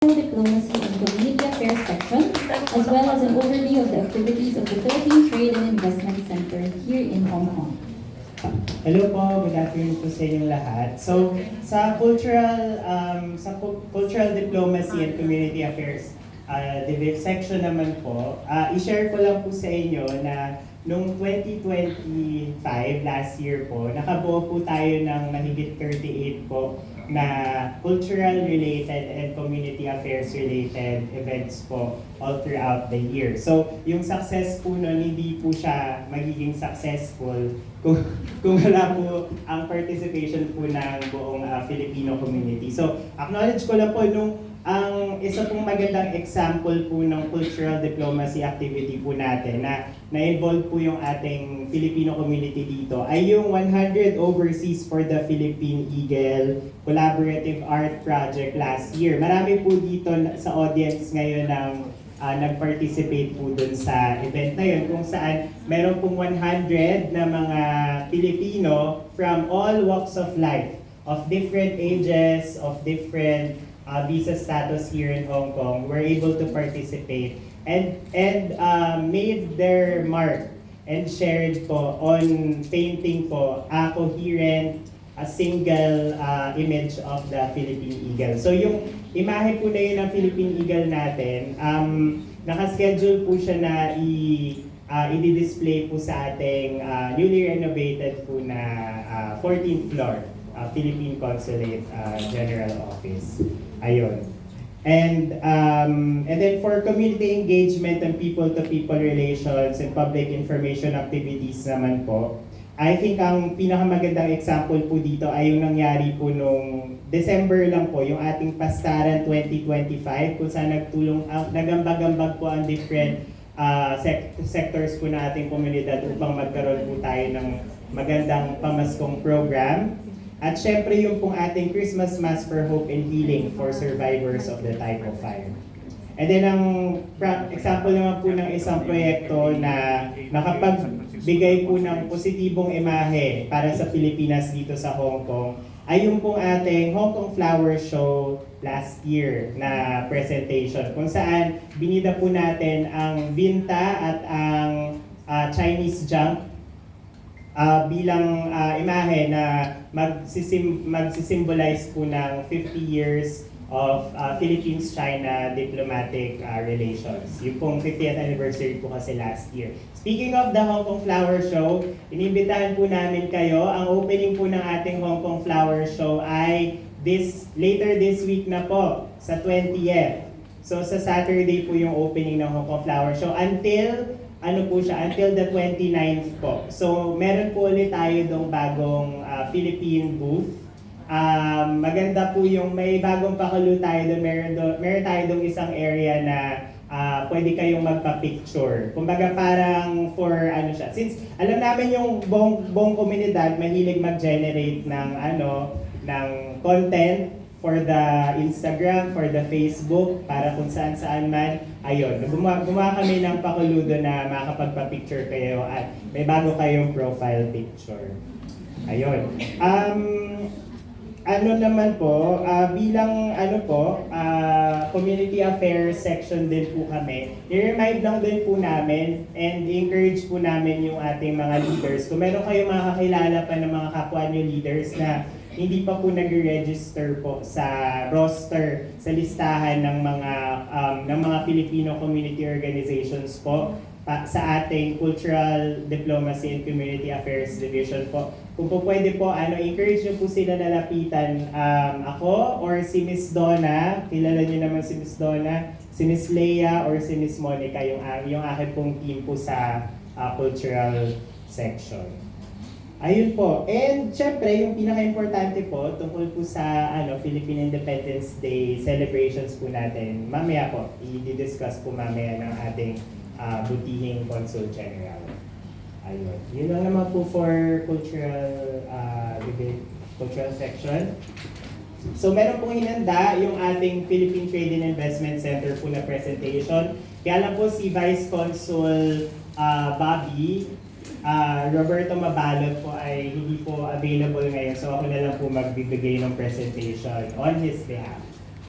Diplomacy and Community Affairs section, as well as an overview of the activities of the Philippine Trade and Investment Center here in Hong Kong. Hello po, good afternoon po sa inyong lahat. So, cultural diplomacy and community affairs section naman po, i-share ko lang po sa inyo na noong 2025, last year po, nakabuo po tayo ng mahigit 38 po na cultural-related and community affairs-related events po all throughout the year. So, yung success po nun, hindi po siya magiging successful kung wala po ang participation po ng buong Filipino community. So, acknowledge ko lang po ang isa pong magandang example po ng cultural diplomacy activity po natin na na-involve po yung ating Filipino community dito ay yung 100 Overseas for the Philippine Eagle Collaborative Art Project last year. Marami po dito sa audience ngayon ng nag-participate po dun sa event na yun kung saan meron pong 100 na mga Pilipino from all walks of life, of different ages, of different visa status here in Hong Kong were able to participate and made their mark and shared po on painting po a coherent, a single image of the Philippine Eagle. So yung imahe po na yun ng Philippine Eagle natin, nakaschedule po siya na i-display po sa ating newly renovated po na 14th floor Philippine Consulate General Office. Ayun. And then for community engagement and people-to-people relations and public information activities naman po, I think ang pinakamagandang example po dito ay yung nangyari po nung December lang po, yung ating Pastaran 2025, kung saan nagambag-ambag po ang different sectors po na ating komunidad upang magkaroon po tayo ng magandang pamaskong program. At syempre yung pong ating Christmas Mass for Hope and Healing for survivors of the type of fire. And then ang example naman po ng isang proyekto na nakapagbigay po ng positibong imahe para sa Pilipinas dito sa Hong Kong ay yung pong ating Hong Kong Flower Show last year na presentation kung saan binida po natin ang Binta at ang Chinese junk bilang imahe na magsisimbolize po ng 50 years of Philippines-China diplomatic relations. Yung pong 50th anniversary po kasi last year. Speaking of the Hong Kong Flower Show, inimbitahan po namin kayo. Ang opening po ng ating Hong Kong Flower Show ay later this week na po, sa 20th. So sa Saturday po yung opening ng Hong Kong Flower Show until the 29th po. So, meron po ulit tayo dong bagong Philippine booth. Maganda po yung may bagong pakulo tayo doon. Meron tayo dong isang area na pwede kayong magpa-picture. Kumbaga parang for siya. Since alam namin yung buong komunidad mahilig mag-generate ng content for the Instagram, for the Facebook, para kung saan man. Ayun, gumawa kami ng pakuludo na makakapagpa-picture kayo at may bago kayong profile picture. Ayun. Bilang community affairs section din po kami, i-remind lang din po namin and encourage po namin yung ating mga leaders. Kung meron kayong mga kakilala pa ng mga kapwa nyo leaders na hindi pa po nag-register po sa roster, sa listahan ng mga Filipino community organizations po sa ating Cultural Diplomacy and Community Affairs Division po. Kung po pwede po, encourage nyo po sila na lapitan ako or si Miss Donna, kilala nyo naman si Miss Donna, si Miss Leia or si Miss Monica, yung aking pong team po sa cultural section. Ayun po. And syempre, yung pinaka-importante po tungkol po sa Philippine Independence Day celebrations po natin, mamaya po, i-discuss po mamaya ng ating butihing Consul General. Ayun. Yun lang naman po for cultural section. So meron pong hinanda yung ating Philippine Trade and Investment Center po na presentation. Kaya lang po si Vice Consul Bobby Roberto Mabalot po ay hindi po available ngayon, so ako na lang po magbibigay ng presentation on his behalf.